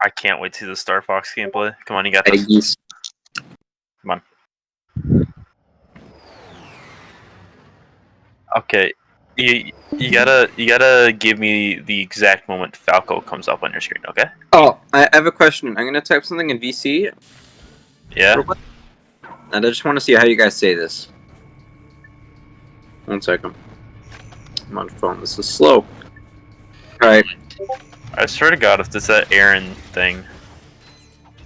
I can't wait to see the Star Fox gameplay. Come on, you got this. Eggies. Come on. Okay, you gotta give me the exact moment Falco comes up on your screen. Okay? Oh, I have a question. I'm gonna type something in VC. Yeah. And I just want to see how you guys say this. 1 second. I'm on phone. This is slow. Alright. I swear to God, if it's that Aaron thing.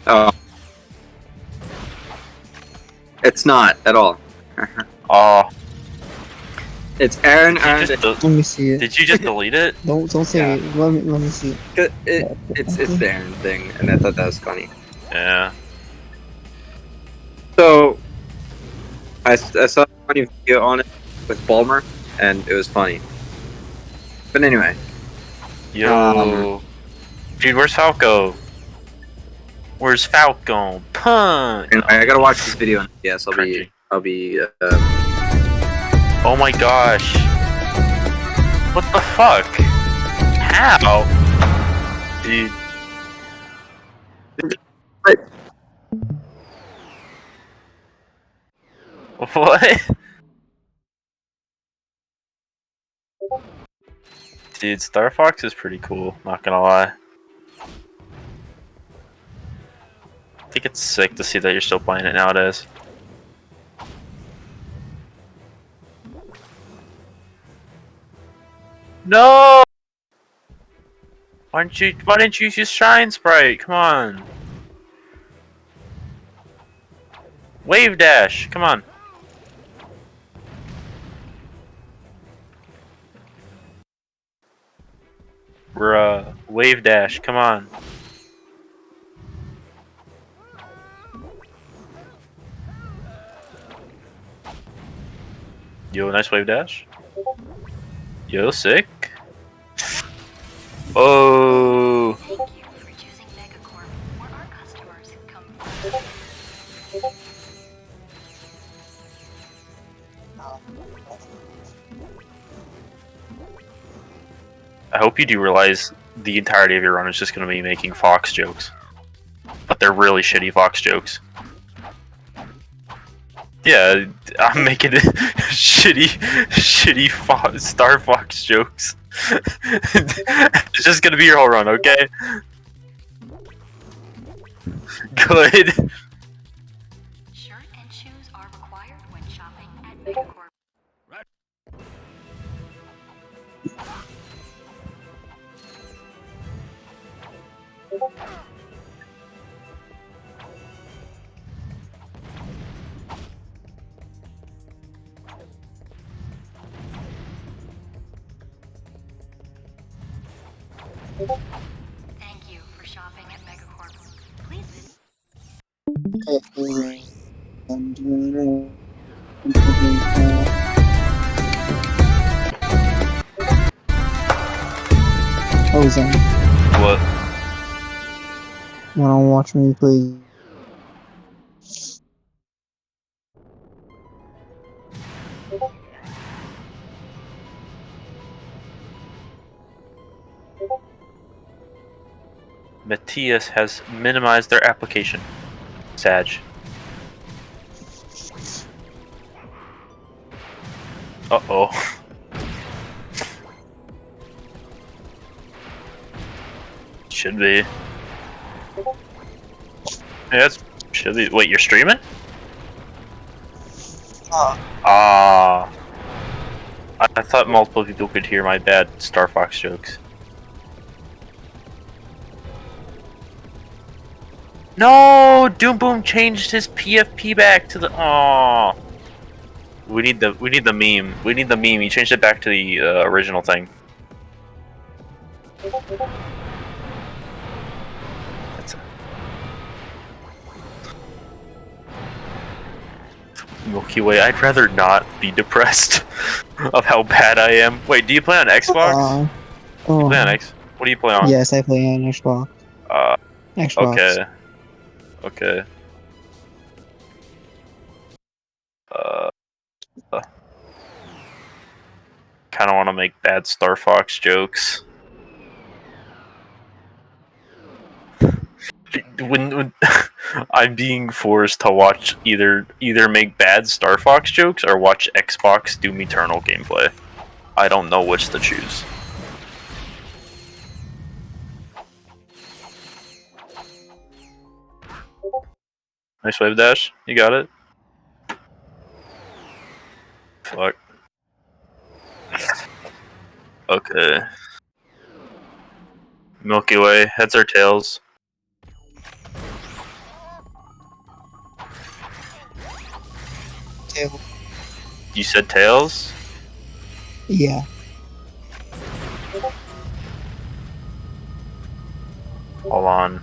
Oh. It's not at all. Oh. It's Aaron. Let me see it. Did you just delete it? Don't say it. Let me see it. It's the Aaron thing, and I thought that was funny. Yeah. So, I saw a funny video on it with Balmer, and it was funny. But anyway. Yo. Dude, where's Falco? Where's Falco? Punch! Anyway, I gotta watch this video, and yes, I'll be. Oh my gosh. What the fuck? How? Dude. What? Dude, Star Fox is pretty cool, not gonna lie. I think it's sick to see that you're still playing it nowadays. No! Why didn't you use Shine Sprite? Come on. Wave Dash, come on. Bruh, Wave Dash, come on. Yo, nice Wave Dash. Yo, sick. Oh. Thank you for choosing Megacorp, where our customers come from. I hope you do realize the entirety of your run is just going to be making Fox jokes. But they're really shitty Fox jokes. Yeah, I'm making shitty Star Fox jokes. It's just going to be your whole run, okay? Good. Shirt and shoes are required when shopping at Megacorp. Thank you for shopping at Megacorp. Please visit. Oh, Zen. What? Wanna watch me play? Matthias has minimized their application. Sag. Uh-oh. Should be. Yeah, that's should be. Wait, you're streaming? Ah. I thought multiple people could hear my bad Star Fox jokes. No, Doom Boom changed his PFP back to the. Oh. We need the meme. We need the meme. He changed it back to the original thing. That's a... Milky Way. I'd rather not be depressed of how bad I am. Wait, do you play on Xbox? Oh. You play on X? What do you play on? Yes, I play on Xbox. Xbox. Okay. Okay. Kind of want to make bad Star Fox jokes. when I'm being forced to watch either make bad Star Fox jokes or watch Xbox Doom Eternal gameplay. I don't know which to choose. Nice wave dash. You got it. Fuck. Okay. Milky Way. Heads or tails? Tail. You said tails? Yeah. Hold on.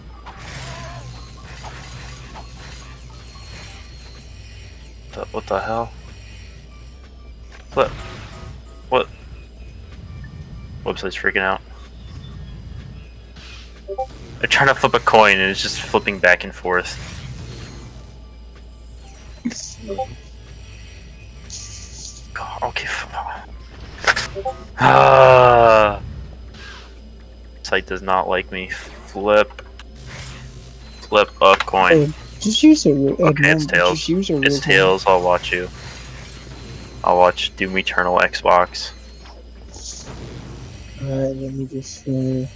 What the hell? What? Website's freaking out. I'm trying to flip a coin and it's just flipping back and forth. God, okay. Site does not like me. Flip a coin. Oh, just use a Okay, it's tails. Just use a real It's tails. I'll watch you. I'll watch Doom Eternal Xbox. Alright, let me just show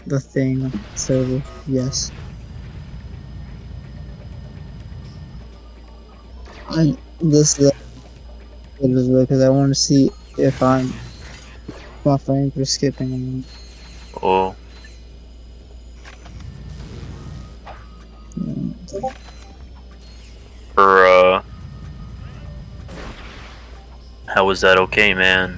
the thing server. Yes. This is because I want to see if my frames are skipping. Oh. Or how was that okay, man?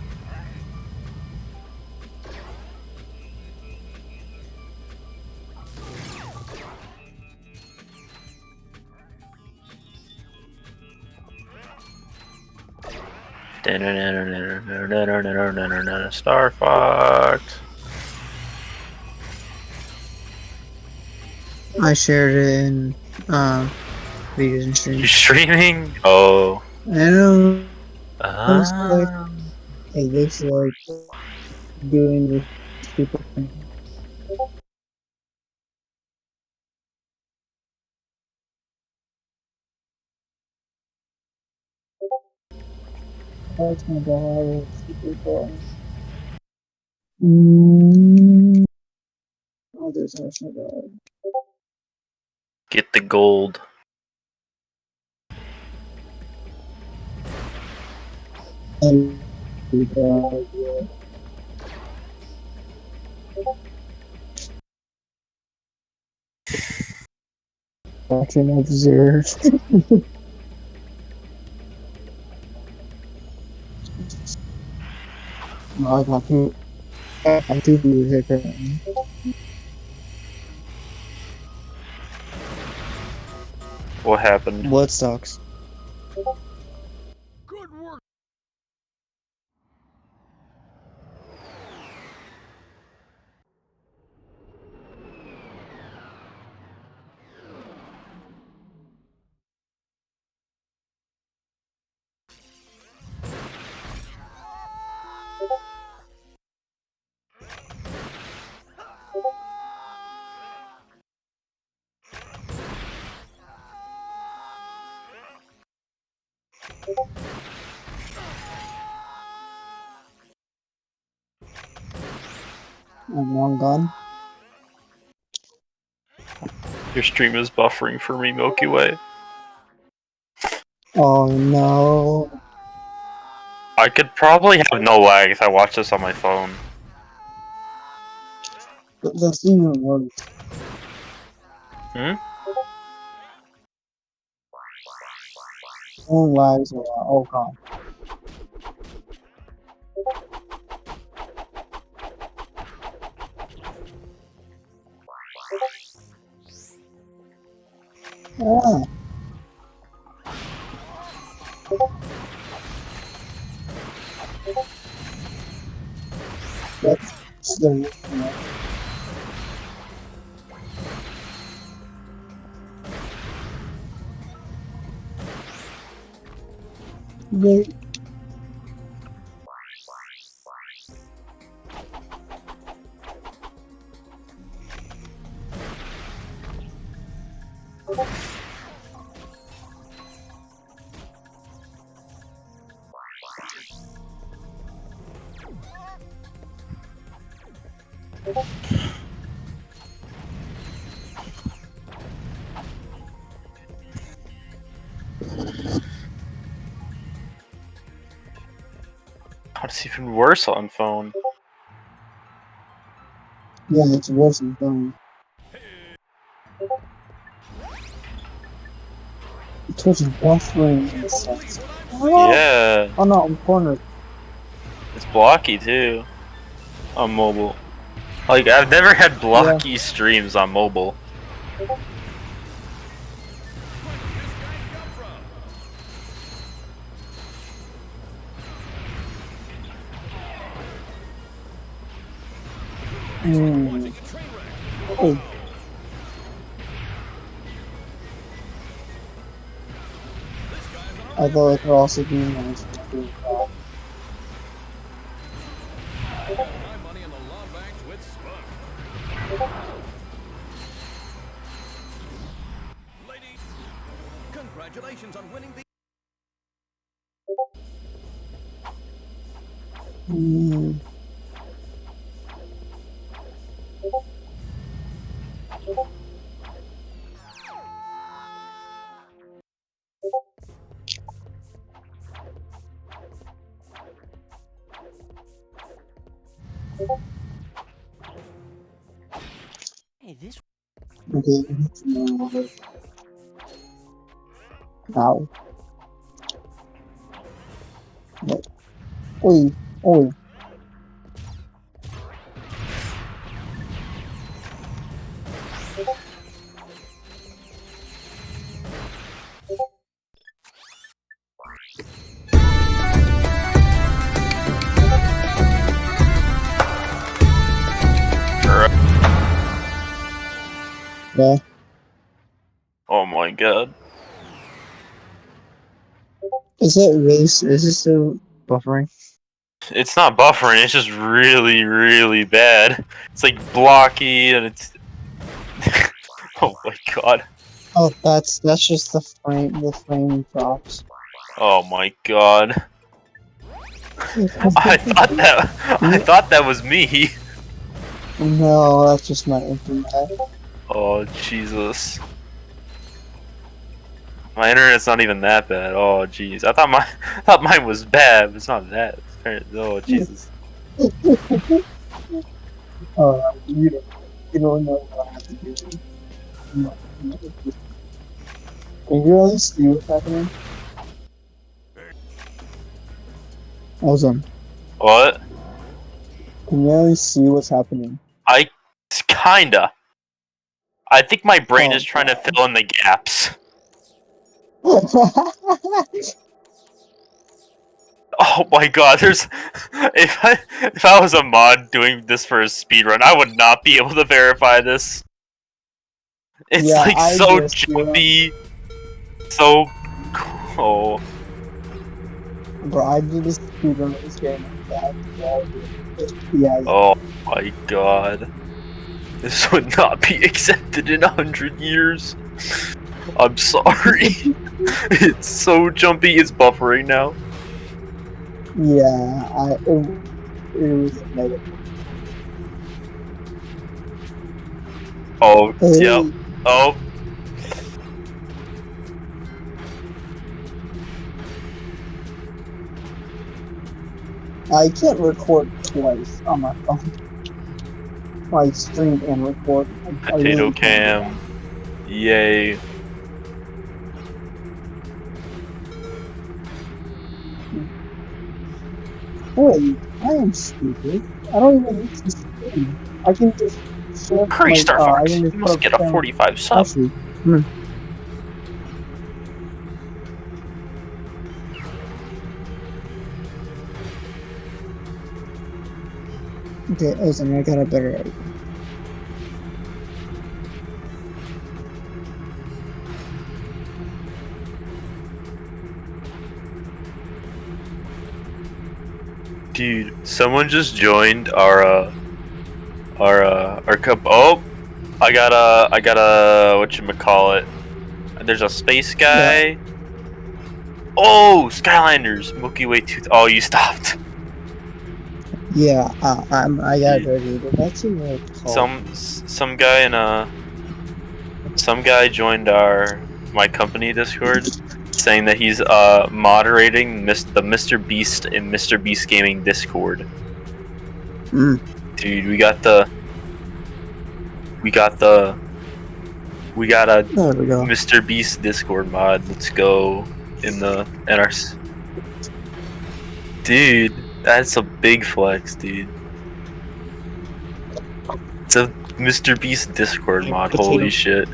Star Fox. I shared it in videos and streams. You streaming? Oh. I know. It looks like doing this stupid thing. That's my dog. Stupid dog. Oh, there's my dog. Get the gold. And dog, yeah. Watching observe. No, I got two. I got two viewers here currently. What happened? What sucks? I'm long gone. Your stream is buffering for me, Milky Way. Oh no. I could probably have no lag if I watch this on my phone. That's even worse. Hmm? Phone lags a lot. Oh god. Ah. That's the reason. Wait. God, it's even worse on phone. Yeah, it's worse than phone. Twitch is buffering and sucks. Oh, Yeah, oh no, I'm cornered. it's blocky too on mobile. Like, I've never had blocky streams on mobile. Oh. I thought it could also be nice. Congratulations on winning the. Hey, this. Okay. Ow. Oi, oi. Yeah. Oh my god. Is it still buffering? It's not buffering, it's just really, really bad. It's like blocky and it's... Oh my god. Oh, that's just the frame drops. Oh my god. I thought that was me. No, that's just my internet. Oh Jesus. My internet's not even that bad. Oh jeez. I thought mine was bad, but it's not that. Oh Jesus. Oh, you don't know what I have to do. Can you really see what's happening? Awesome. What? Can you really see what's happening? I kinda. I think my brain Oh, is trying to fill in the gaps. Oh my god, there's if I was a mod doing this for a speedrun, I would not be able to verify this. It's Yeah, like I so just jumpy, so oh bro, I did this speedrun of this game. Yeah. oh my god. This would not be accepted in 100 years. I'm sorry. It's so jumpy, it's buffering now. Yeah, it was negative. Oh, yep. Oh, I can't record twice on my phone. Like stream and record. I potato really can't cam. Yay. do that. Wait, I am stupid. I don't even need to stream. I can just share Hurry, my Star I Fox. can You just must put get up a 45 sub. Actually, okay, listen, I got a better idea. Dude, someone just joined our cup. Oh, I got a whatchamacallit. There's a space guy. Yeah. Oh, Skylanders. Milky Way 2. Oh, you stopped. Yeah, I got dirty. That's a real cult. Some guy in a. Some guy joined my company Discord, saying that he's moderating the Mr. Beast and Mr. Beast Gaming Discord. Mm. Dude, we got a Mr. Beast Discord mod. Let's go in our. Dude, that's a big flex, dude. It's a Mr. Beast Discord mod. Holy shit!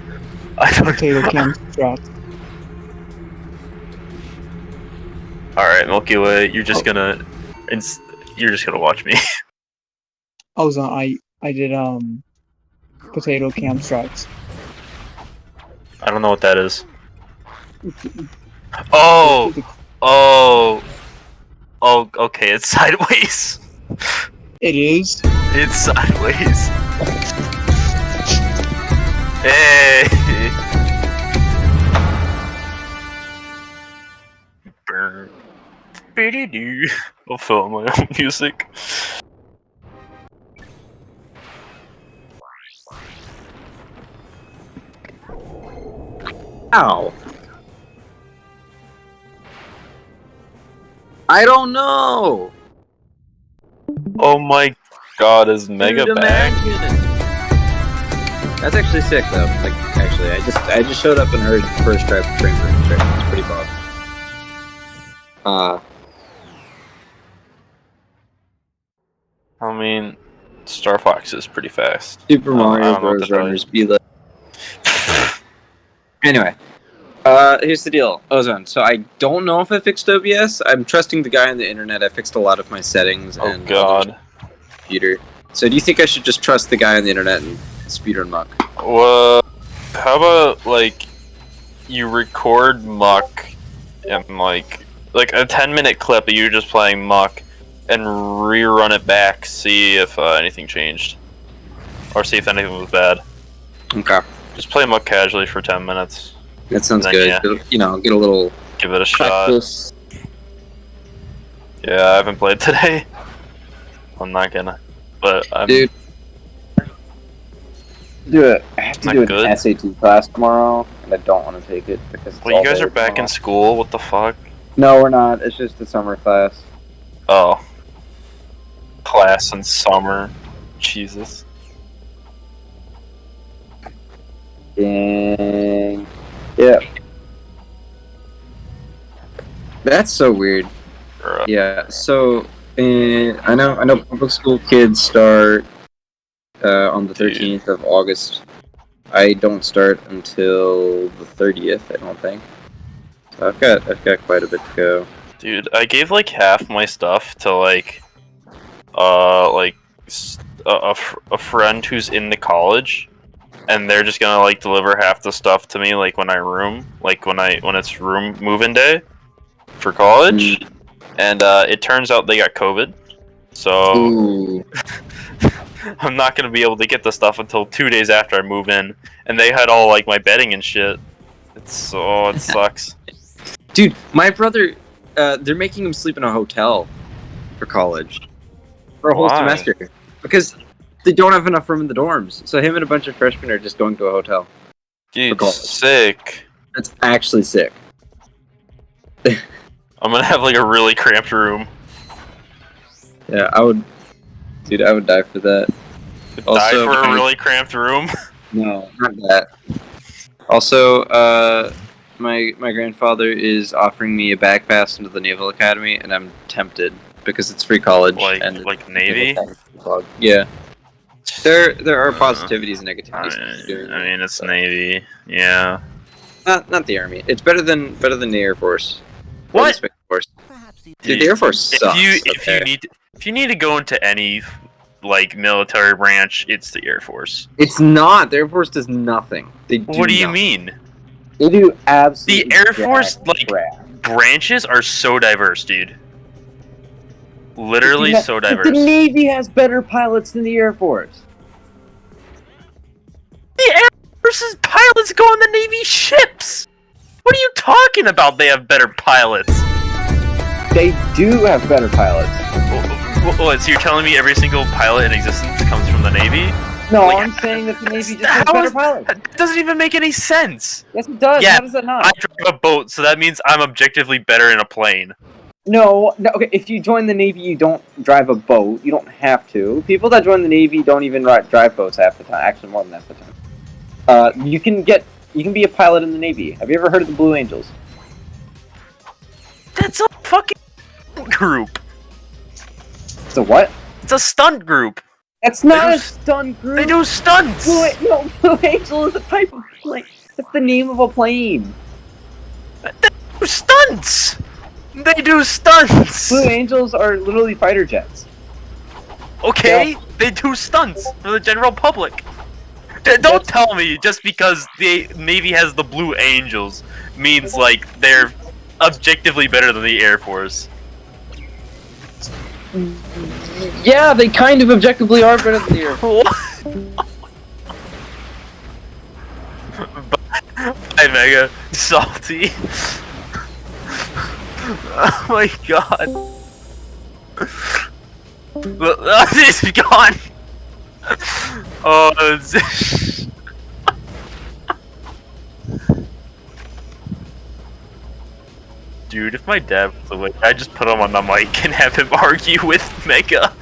I don't. Potato cam drop. All right, Milky Way, you're just gonna watch me. I did potato cam strikes. I don't know what that is. Oh, okay, it's sideways. It is? It's sideways. Hey! Burn. I'll fill out my own music. Ow. I don't know. Oh my god, is Mega back? That's actually sick though. Like actually I just showed up and heard first try frame rate. It's pretty buff. I mean, Star Fox is pretty fast. Super Mario Bros. Runners be like. Anyway, here's the deal, Ozone. So I don't know if I fixed OBS. I'm trusting the guy on the internet. I fixed a lot of my settings and computer. So do you think I should just trust the guy on the internet and speedrun Muck? Well, how about like you record Muck and like a 10-minute clip of you just playing Muck and rerun it back, see if anything changed, or see if anything was bad. Okay. Just play Muck casually for 10 minutes. That sounds good. Yeah. You know, get a little. Give it a practice. Shot. Yeah, I haven't played today. I'm not gonna, but I'm. Dude, I have to do an SAT class tomorrow, and I don't want to take it because. Well, you guys are back in school. What the fuck? No, we're not. It's just a summer class. Oh. Class in summer. Jesus. Dang. Yeah. That's so weird. Yeah. So, I know public school kids start on the 13th of August. I don't start until the 30th, I don't think. So I've got quite a bit to go. Dude, I gave like half my stuff to like a friend who's in the college, and they're just gonna like deliver half the stuff to me like when it's room move-in day for college. And it turns out they got COVID, so I'm not gonna be able to get the stuff until 2 days after I move in, and they had all like my bedding and shit. It sucks. Dude, my brother, they're making him sleep in a hotel for college for a whole semester because they don't have enough room in the dorms. So him and a bunch of freshmen are just going to a hotel. Dude, sick. That's actually sick. I'm gonna have like a really cramped room. Yeah, I would die for that. Die for a really cramped room? No, not that. Also, my grandfather is offering me a back pass into the Naval Academy, and I'm tempted because it's free college. Like Navy? Yeah. There are positivities and negativities. I mean, it's Navy. Yeah. Not the Army. It's better than the Air Force. What? The Force. Dude, the Air Force sucks. If you need to go into any like military branch, it's the Air Force. It's not. The Air Force does nothing. What do you mean? They do absolutely. The Air Force branches are so diverse, dude. Literally so diverse. The Navy has better pilots than the Air Force. The Air Force's pilots go on the Navy ships. What are you talking about? They have better pilots. They do have better pilots. What? So you're telling me every single pilot in existence comes from the Navy? No, Like, I'm saying that the Navy just has better pilots. That doesn't even make any sense. Yes, it does. Yeah, How does that not? I drive a boat, so that means I'm objectively better in a plane. No, okay, if you join the Navy, you don't drive a boat. You don't have to. People that join the Navy don't even drive boats half the time. Actually, more than half the time. You can be a pilot in the Navy. Have you ever heard of the Blue Angels? That's a fucking group. It's a what? It's a stunt group. That's not a stunt group. They do stunts. Blue Angel is a type of plane. That's the name of a plane. They do stunts. They do stunts. Blue Angels are literally fighter jets. Okay, Yeah. they do stunts for the general public. Don't tell me just because the Navy has the Blue Angels means like they're objectively better than the Air Force. Yeah, they kind of objectively are better than the Air Force. Bye, Mega. Salty. Oh my god. It's gone. Oh, it's... Dude, if my dad was awake, I'd just put him on the mic and have him argue with Mega.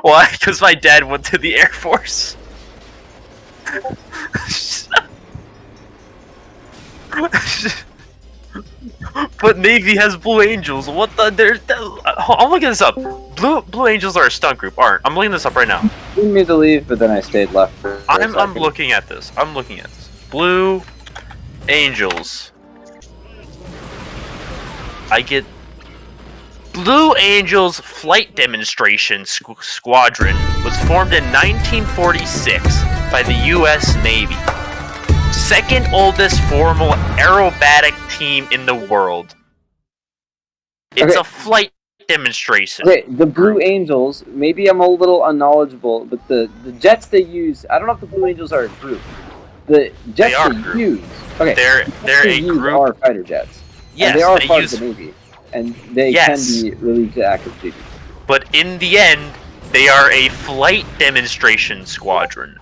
Why? Because my dad went to the Air Force. But Navy has Blue Angels. What the? I'm looking this up. Blue Angels are a stunt group, aren't? I'm looking this up right now. You need me to leave, but then I stayed left for I'm looking at this. Blue Angels. I get Blue Angels Flight Demonstration Squadron was formed in 1946 by the U.S. Navy. Second oldest formal aerobatic team in the world. It's a flight demonstration. Okay, the Blue Angels, maybe I'm a little unknowledgeable, but the jets they use, I don't know if the Blue Angels are a group. The jets they use, okay, they're a group. Are fighter jets. Yes, and they are part of the Navy, and they can be relieved to active duty. But in the end, they are a flight demonstration squadron.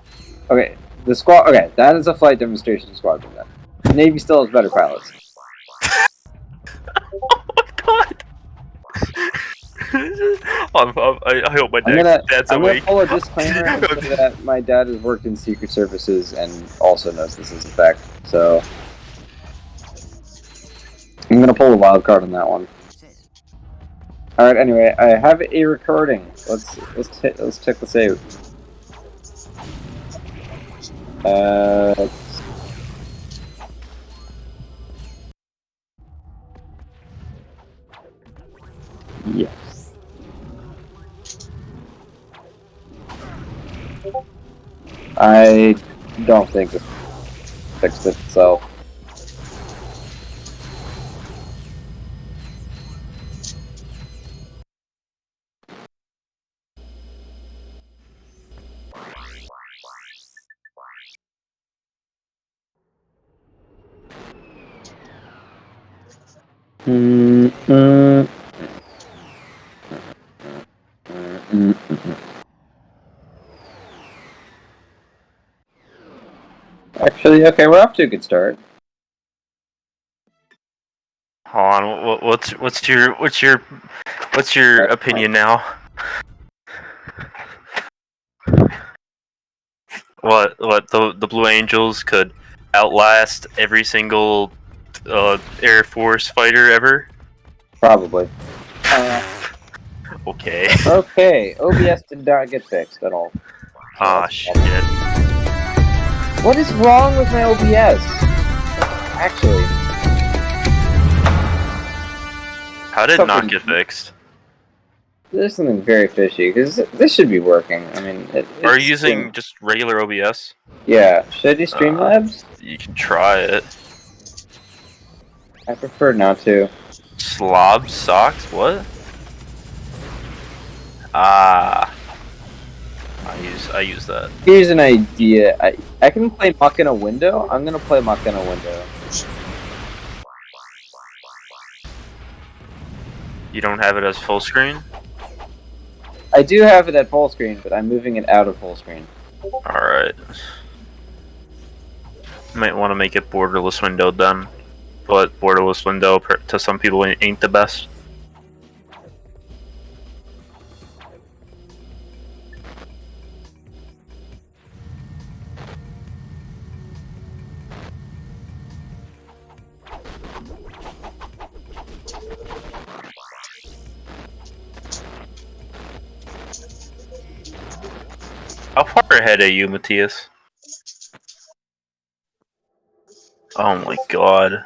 Okay, the squad. Okay, that is a flight demonstration squadron. Then the Navy still has better pilots. Oh my god! I hope my dad's awake. I'm gonna pull a disclaimer and say that my dad has worked in secret services and also knows this is a fact. So I'm gonna pull a wild card on that one. All right. Anyway, I have a recording. Let's check the save. Yes. I don't think it fixed itself. Actually, okay, we're off to a good start. Hold on, what's your opinion now? What the Blue Angels could outlast every single Air Force fighter ever? Probably. Okay. Okay, OBS did not get fixed at all. Ah, shit. What is wrong with my OBS? Actually. How did it not get fixed? There's something very fishy, because this should be working. I mean, Are you using just regular OBS? Yeah. Should I do Streamlabs? You can try it. I prefer not to. Slob socks? What? Ah. I use that. Here's an idea. I can play Muck in a window. I'm gonna play Muck in a window. You don't have it as full screen? I do have it at full screen, but I'm moving it out of full screen. Alright. Might want to make it borderless windowed then. But borderless window to some people ain't the best. How far ahead are you, Matthias? Oh my god.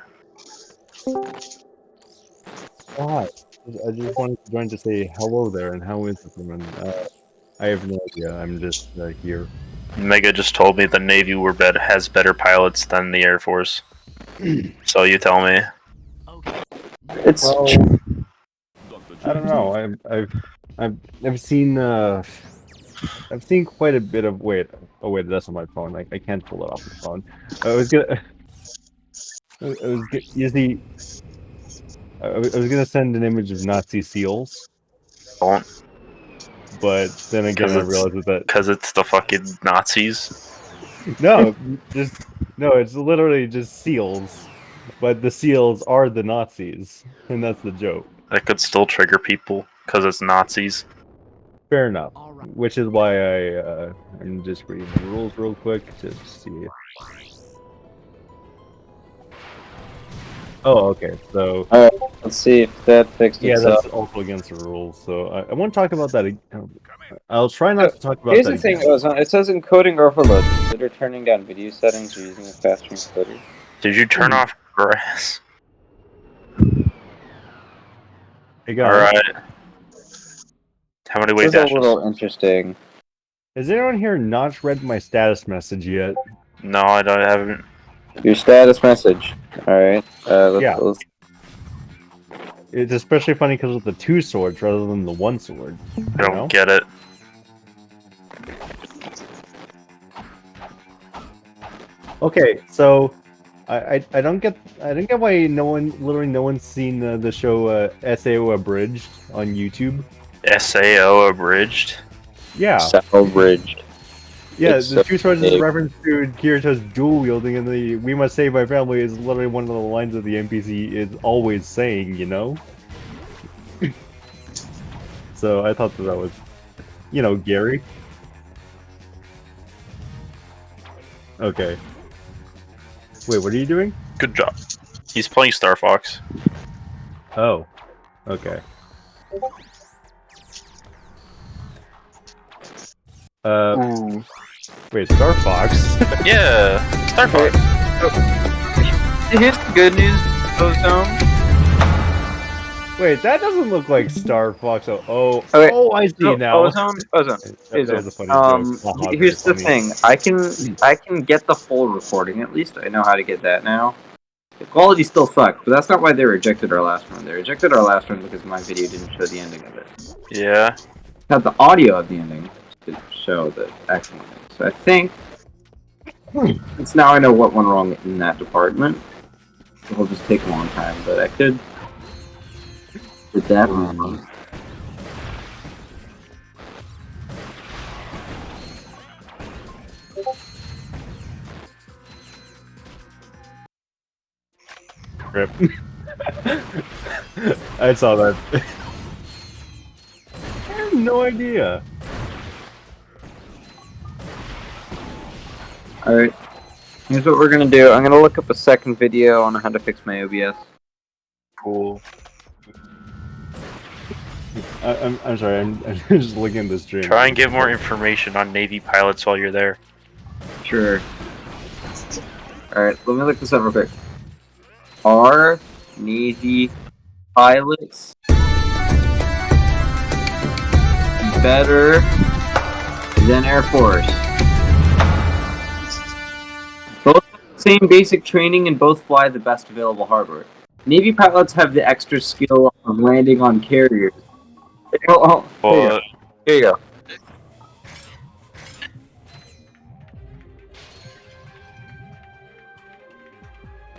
Oh, hi. I just wanted to join to say hello there and how is everyone? I have no idea. I'm just here. Mega just told me the Navy has better pilots than the Air Force. So you tell me. It's Well, I don't know. I've seen quite a bit of Oh wait, that's on my phone. I can't pull it off the phone. I was gonna. You see, I was gonna send an image of Nazi seals, Don't. but then again I realized that Because it's the fucking Nazis. no, it's literally just seals, but the seals are the Nazis, and that's the joke. That could still trigger people because it's Nazis. Fair enough. Which is why I'm just reading the rules real quick to see. Oh, okay. So alright. Let's see if that fixed yeah, itself. that's also against the rules. So I won't talk about that. I'll try not to talk about Here's that. the thing, again. Ozone. It says encoding overload. Consider turning down video settings or using a faster encoder. Did you turn off grass? Hey guys, Alright. How many This weight is a dashes? little interesting. has anyone here not read my status message yet? No, I haven't. Your status message. Alright. Yeah. Let's It's especially funny because of the 2 swords rather than the 1 sword. I don't get it. Okay, so I don't get why no one's seen the show SAO Abridged on YouTube. SAO abridged? Yeah, Salvaged. yeah. It's The so 2 swords is a big. reference to Kirito's dual wielding, and the "We must save my family" is literally one of the lines that the NPC is always saying. You know. So I thought that was, Gary. Okay. Wait, what are you doing? Good job. He's playing Star Fox. Oh, okay. Wait, Star Fox? Yeah, Star Fox. Here's the good news, Ozone. Wait, that doesn't look like Star Fox. Oh, Okay. I see now. Ozone. That was a funny joke. Haha, Here's the very thing. I can get the full recording at least. I know how to get that now. The quality still sucks, but that's not why they rejected our last one. They rejected our last one because my video didn't show the ending of it. Yeah. Had the audio of the ending didn't show the actual ending. So I think it's now I know what went wrong in that department. It'll just take a long time, but I could did that wrong. Rip. I saw that. I have no idea. Alright. Here's what we're gonna do. I'm gonna look up a second video on how to fix my OBS. Cool. I'm sorry. I'm just looking at this stream. Try and get more information on Navy pilots while you're there. Sure. Alright, let me look this up real quick. Are Navy pilots better than Air Force? Both have the same basic training and both fly the best available hardware. Navy pilots have the extra skill of landing on carriers. But Here you go.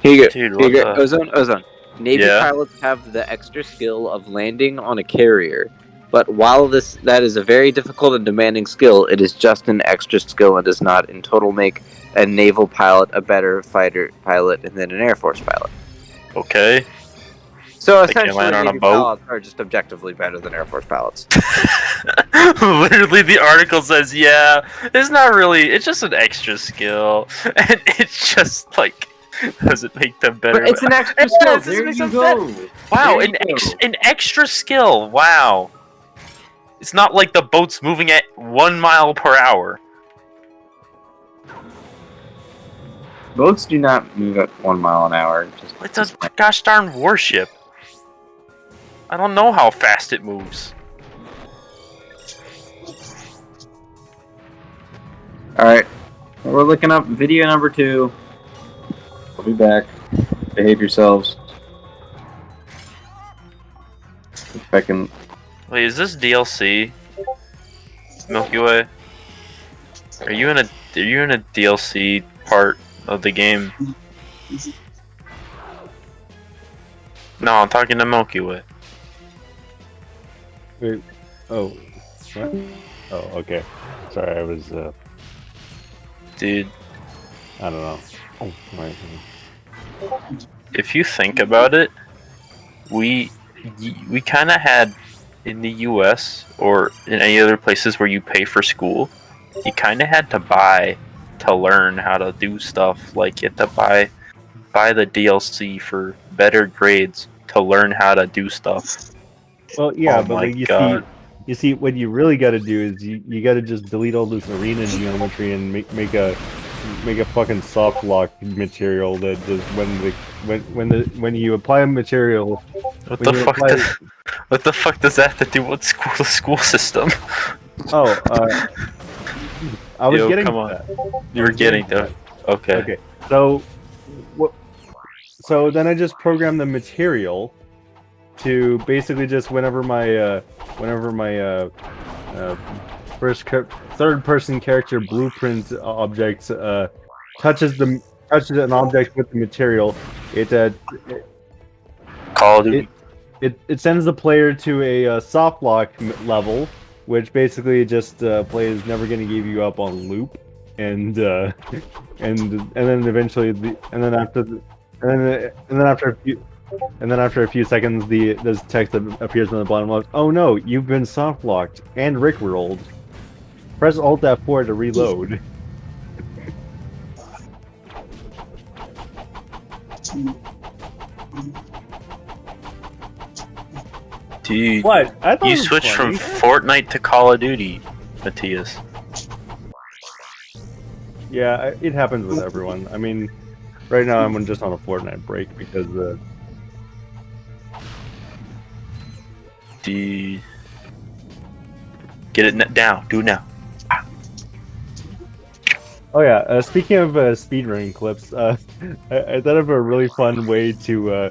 Here you go. dude, Here you what go. the? Ozone. Navy pilots have the extra skill of landing on a carrier. But while that is a very difficult and demanding skill, it is just an extra skill and does not in total make a naval pilot a better fighter pilot than an Air Force pilot. Okay. So They can't essentially, land on a Navy boat? pilots are just objectively better than Air Force pilots. Literally, the article says, "Yeah, it's not really. It's just an extra skill, and it's just like doesn't make them better." But it's an extra Yeah, skill. it doesn't There make you them go. better. Wow, There you go. an extra skill. Wow. It's not like the boat's moving at 1 mile per hour. Boats do not move at 1 mile an hour. It's a gosh darn warship. I don't know how fast it moves. Alright. We're looking up video number 2. We'll be back. Behave yourselves. If I can... Wait, is this DLC? Milky Way? Are you in a DLC part of the game? No, I'm talking to Milky Way. Wait. Oh. What? Oh, okay. Sorry, I was. Dude, I don't know. Oh, right. if you think about it, we kind of had in the US or in any other places where you pay for school, you kind of had to buy to learn how to do stuff. Like you had to buy the DLC for better grades to learn how to do stuff. Well, yeah, Oh but my like God. you see, what you really got to do is you got to just delete all this arena geometry and make a fucking soft lock material that does when you apply a material. What the fuck? What the fuck does that have to do with the school system? Oh, I was Yo, getting come to on. that. You were getting to. Okay. Okay, so so then I just programmed the material to basically just whenever my third person character blueprint object touches an object with the material, Call of Duty. it sends the player to a soft lock level, which basically just plays never gonna give you up on loop, and then eventually after a few seconds, this text that appears on the bottom left. Oh no, you've been soft locked and rickrolled. Press Alt F4 to reload. Dude, What? I thought you it was switched from funny. Fortnite to Call of Duty, Matthias. Yeah, it happens with everyone. I mean, right now I'm just on a Fortnite break because Dude. Get it down. Do it now. Oh yeah, speaking of speedrunning clips, I thought of a really fun way to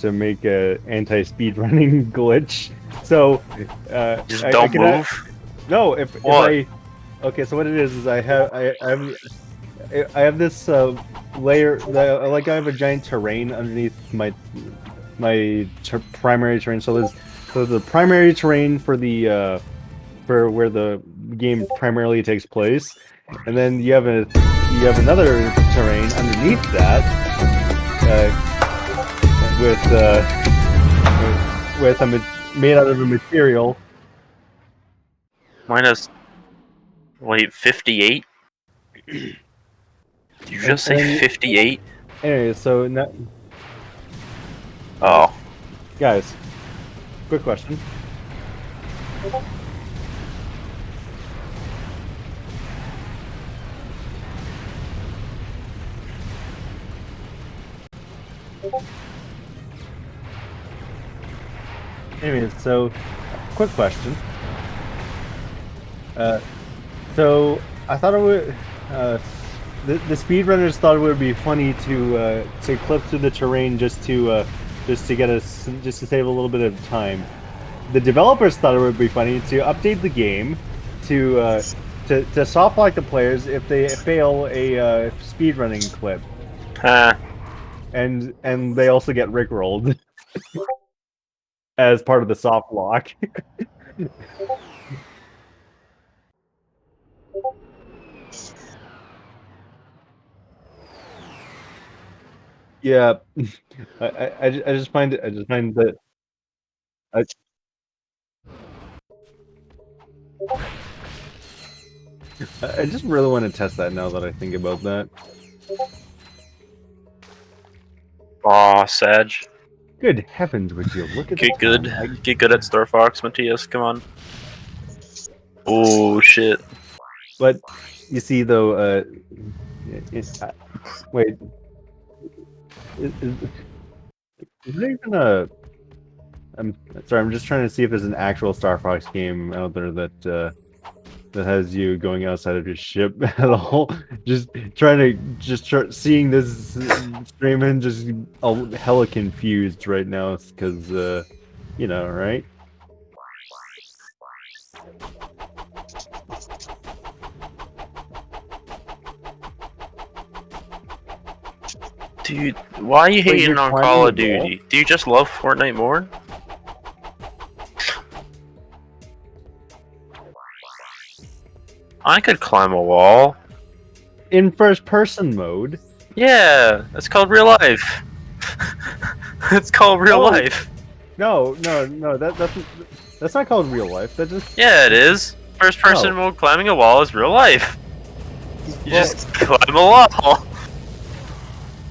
make a anti-speedrunning glitch. So Just don't move. No, if I okay, so what it is I have this layer. Like I have a giant terrain underneath my primary terrain. So there's the primary terrain for the for where the game primarily takes place, and then you have another terrain underneath that made out of a material. Minus. Wait, 58? Did you just say 58? Anyway, so now, Oh. guys, quick question. Anyways, so quick question. So I thought it would. The speedrunners thought it would be funny to clip through the terrain just to save a little bit of time. The developers thought it would be funny to update the game to soft lock the players if they fail a speedrunning clip. and they also get rickrolled as part of the soft lock. Yeah, I just find it. I just find that. I just really want to test that now that I think about that. Aw, Sag. Good heavens, would you look at Get that? good. Get good at Star Fox, Matthias. Come on. Oh shit. But you see, though, wait, is there even a? I'm sorry, I'm just trying to see if there's an actual Star Fox game out there that that has you going outside of your ship at all. Just trying to start seeing this stream and just hella confused right now because you know, right? Dude, why are you Wait, hating you're on climbing Call of the wall? Duty? Do you just love Fortnite more? I could climb a wall. In first person mode. Yeah, that's called real life. It's called real Oh. life. No, that's not called real life. That just Yeah, it is. First person No. mode climbing a wall is real life. You Well, just climb a wall.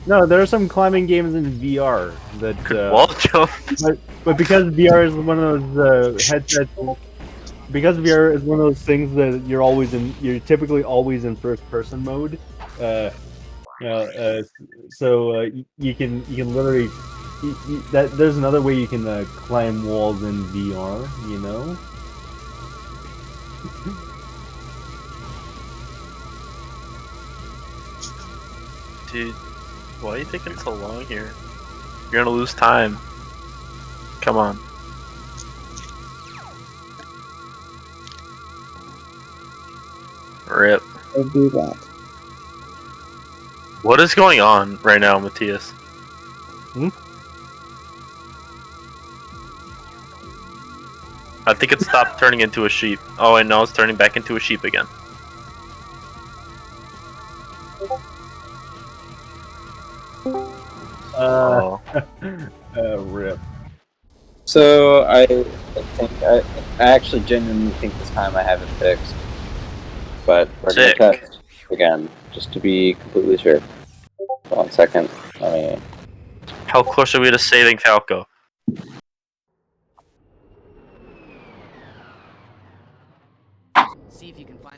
no. There are some climbing games in VR that Wall jump. but because VR is one of those headsets, because VR is one of those things that you're typically always in first person mode. So you can literally that there's another way you can climb walls in VR. You know. Dude, why are you taking so long here? You're gonna lose time. Come on. Rip. I'll do that. What is going on right now, Matthias? I think it stopped turning into a sheep. Oh, and now it's turning back into a sheep again. Oh. Rip. So I think I actually genuinely think this time I have it fixed, but we're Sick. gonna test again just to be completely sure. 1 second. Let me. How close are we to saving Falco? See if you can find.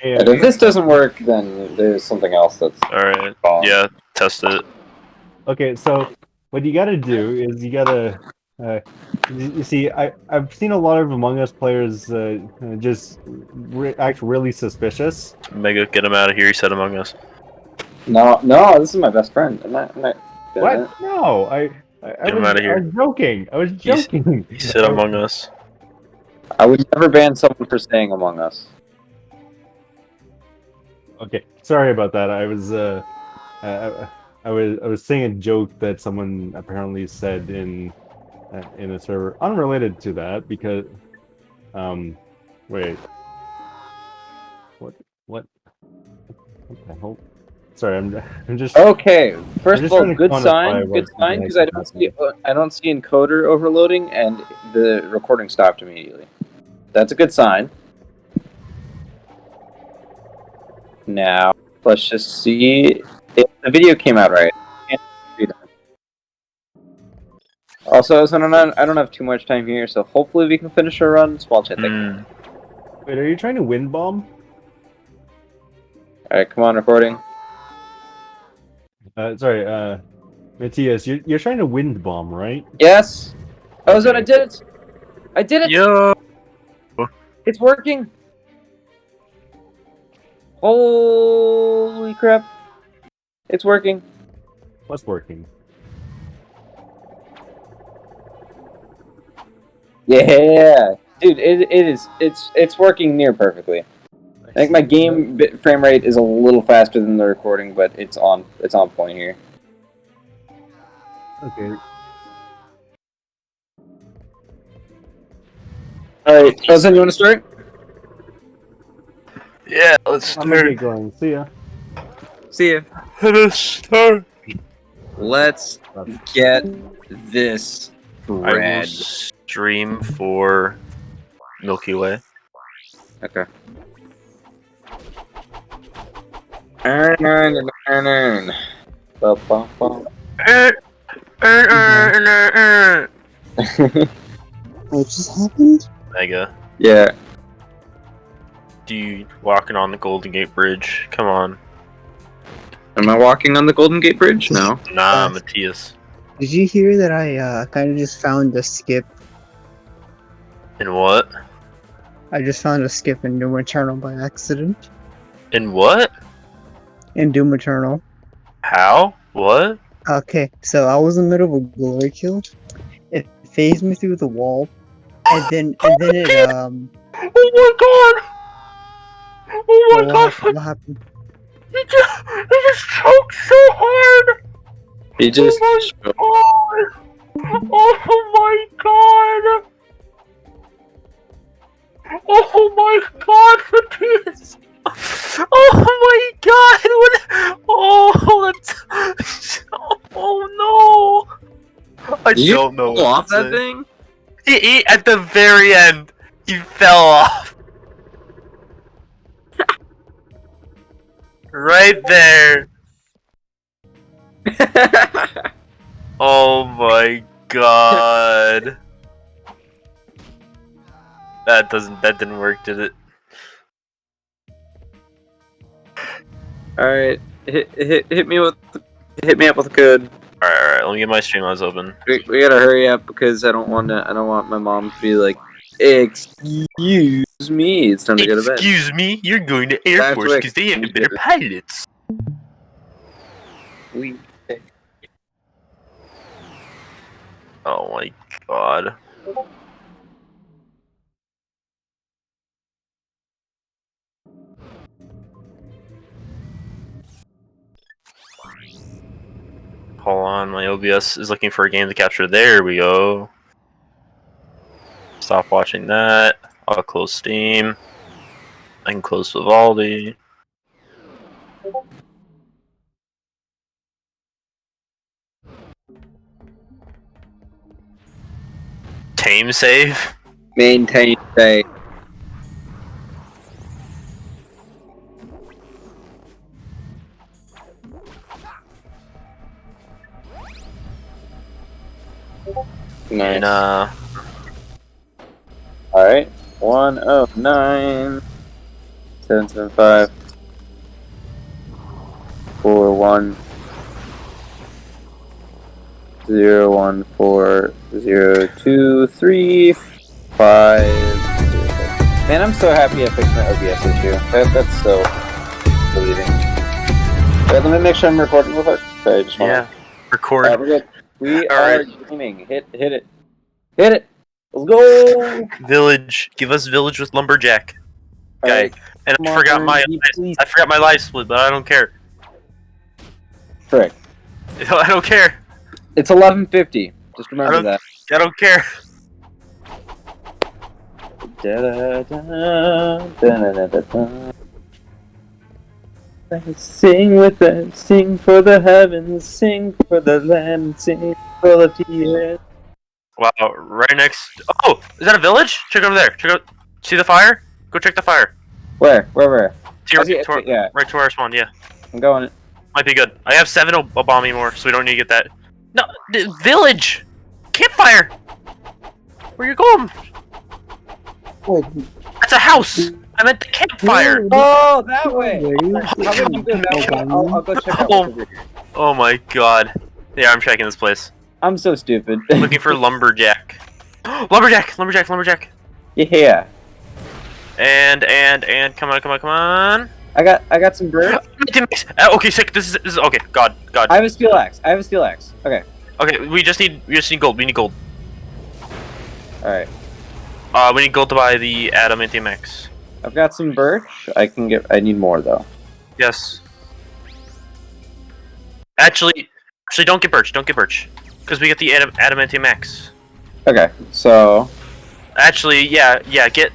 Yeah. And if this doesn't work, then there's something else that's Alright. wrong. Yeah, test it. Okay, so what you gotta do is you gotta, you see, I've seen a lot of Among Us players just act really suspicious. Mega, get him out of here, he said Among Us. No, this is my best friend. I'm not doing What? it. No, I Get him outta here. I was joking. I was He's- joking. He said Among Us. I would never ban someone for saying Among Us. Okay, sorry about that. I was saying a joke that someone apparently said in a server unrelated to that because wait, what the hell? Sorry, I'm just Okay, first I'm of just all, trying to good quantify sign, what because I don't see encoder overloading and the recording stopped immediately. That's a good sign. Now let's just see if the video came out right. Also, so I don't have too much time here, so hopefully we can finish our run. Small chat. Hmm. Wait, are you trying to wind bomb? All right, come on, recording. Sorry, Matthias, you're trying to wind bomb, right? Yes. Oh, Okay. I did it. I did it. Yo! It's working. Holy crap! It's working. What's working? Yeah, dude, it's working near perfectly. think my game frame rate is a little faster than the recording, but it's on point here. Okay. Alright, Ozan, you want to start? Yeah, let's I'm gonna start. get going. See ya. See ya. Let's start. Let's get this I will red. stream for Milky Way. Okay. Earn. Ba-ba-ba. What just happened? Mega. Yeah. Dude, walking on the Golden Gate Bridge. Come on. Am I walking on the Golden Gate Bridge? No. Nah, Matthias. Did you hear that I kind of just found a skip? In what? I just found a skip in Doom Eternal by accident. In what? In Doom Eternal. How? What? Okay, so I was in the middle of a glory kill. It phased me through the wall, and then it Oh my god! Oh my god! What happened? He just choked so hard! He just. Oh my god! Oh my god, Matthias! Oh my god! What? Oh, that's. Oh no! I Did you don't know. fall what off to that say. thing? He at the very end, he fell off. Right there. Oh my god. That didn't work, did it? Alright, hit me up with a code. Alright, let me get my Streamlabs open. We gotta hurry up because I don't want my mom to be like, excuse me, it's time to go to bed. Excuse me, you're going to Air That's Force right. because they have better pilots. Oh my god. Hold on, my OBS is looking for a game to capture. There we go. Stop watching that. I'll close Steam. I can close Vivaldi. Tame save? Maintain stay. Nice. And, Alright. 109 775 41 0140235. Man, I'm so happy I fixed my OBS issue. That's so relieving. Wait, let me make sure I'm recording real quick. Sorry, I just want yeah. Record. Alright, we're good. We are Alright. gaming. Hit it. Hit it! Let's go! Village. Give us village with lumberjack. Guy. Alright, And come I on, forgot my please. I forgot my live split, but I don't care. Frick. I don't care. It's 11:50. Just remember that. I don't care. Sing with us, sing for the heavens, sing for the land, sing for the earth. Wow, right next. Oh, is that a village? Check over there. Check out. See the fire? Go check the fire. Where? To your, I see it, to our- yeah. Right to our spawn. Yeah, I'm going. might be good. I have 7 Obama more, so we don't need to get that. No, village. Campfire. Where you going? Wait, That's a house. I meant the campfire. Oh, that way! where you? How about you go that way? I'll go check out Oh. what's over here. Oh my god. Yeah, I'm checking this place. I'm so stupid. Looking for lumberjack. Lumberjack. Yeah. And come on. I got some birds. Okay, sick. This is okay. God. I have a steel axe. Okay. Okay, we just need gold. We need gold. Alright. We need gold to buy the adamantium X. I've got some birch. I need more though. Yes. Actually, don't get birch. Don't get birch, because we get the adamantium max. Okay, so Actually, yeah, get.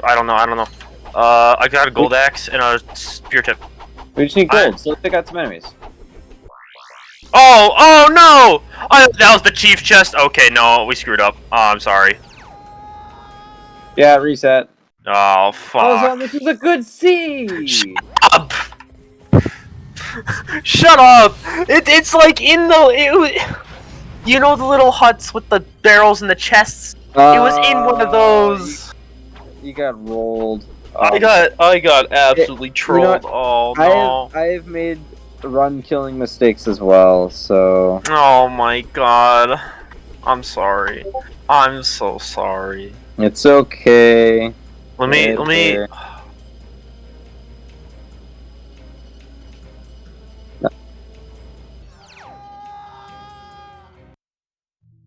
I don't know. I got a gold axe and a spear tip. we just need gold. So let's take out some enemies. Oh no! That was the chief chest. Okay, no, we screwed up. Oh, I'm sorry. Yeah, reset. Oh fuck! Oh, this is a good seed. Up. Shut up! It's like in the you know the little huts with the barrels and the chests. It was in one of those. You got rolled. I got absolutely trolled. Oh no! I've made run killing mistakes as well. So. Oh my god! I'm sorry. I'm so sorry. It's okay. Let me.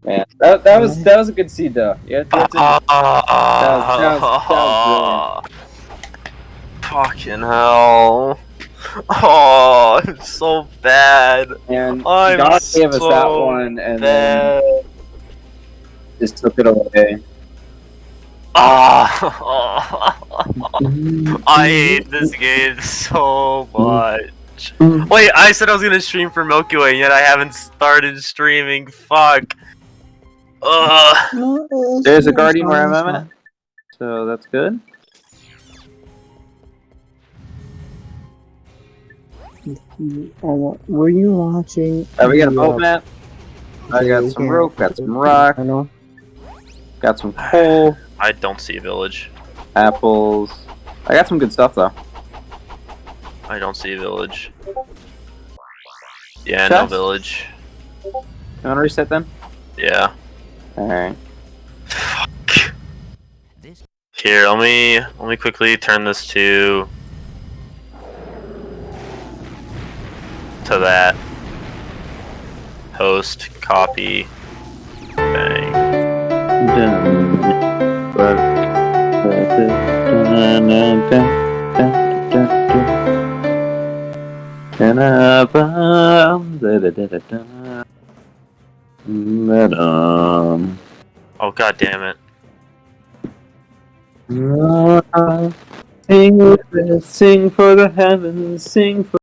Man, that was a good seed though. Yeah, that was brilliant. Fucking hell! Oh, it's so bad. And I'm God gave us so that one, and bad. then just took it away. I hate this game so much. Wait, I said I was gonna stream for Milky Way, yet I haven't started streaming. Fuck. There's a guardian where I'm at, so that's good. Were you watching? We got a boat map. I got some rope, got some rock, got some coal. I don't see a village. Apples. I got some good stuff though. I don't see a village. Yeah, Chest? no village. You wanna reset then? Yeah. Alright. Fuck. Here, let me quickly turn this to that. Post, copy, bang. Oh god damn it. Sing for the heavens, sing for